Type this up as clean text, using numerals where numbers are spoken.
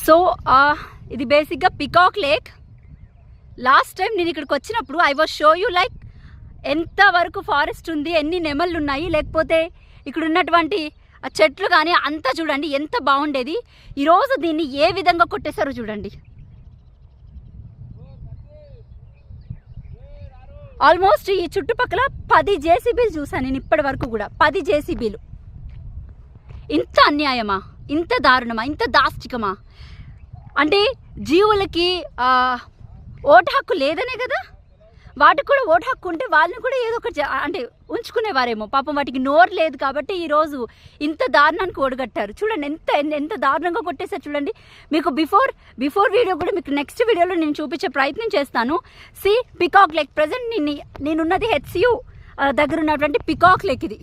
So ఇది బేసిక్గా peacock lake. Last time నేను ఇక్కడికి వచ్చినప్పుడు I was show you like ఎంత వరకు ఫారెస్ట్ ఉంది, ఎన్ని నెమళ్ళు ఉన్నాయి, లేకపోతే ఇక్కడ ఉన్నటువంటి చెట్లు కానీ అంతా చూడండి ఎంత బాగుండేది. ఈరోజు దీన్ని ఏ విధంగా కొట్టేశారో చూడండి. ఆల్మోస్ట్ ఈ చుట్టుపక్కల 10 జేసీబీలు చూసాను నేను ఇప్పటి వరకు కూడా. 10 జేసీబీలు. ఇంత అన్యాయమా, ఇంత దారుణమా, ఇంత దాష్టికమా? అంటే జీవులకి ఓటు హక్కు లేదనే కదా, వాటికి కూడా ఓటు హక్కు ఉంటే వాళ్ళని కూడా ఏదో ఒకటి అంటే ఉంచుకునేవారేమో. పాపం వాటికి నోరు లేదు కాబట్టి ఈరోజు ఇంత దారుణానికి ఓడగట్టారు. చూడండి ఎంత దారుణంగా కొట్టేసారు చూడండి. మీకు బిఫోర్ వీడియో కూడా మీకు నెక్స్ట్ వీడియోలో నేను చూపించే ప్రయత్నం చేస్తాను. Sea peacock lake. ప్రజెంట్ నేనున్నది HCU దగ్గర ఉన్నటువంటి పికాక్ లేక్ ఇది.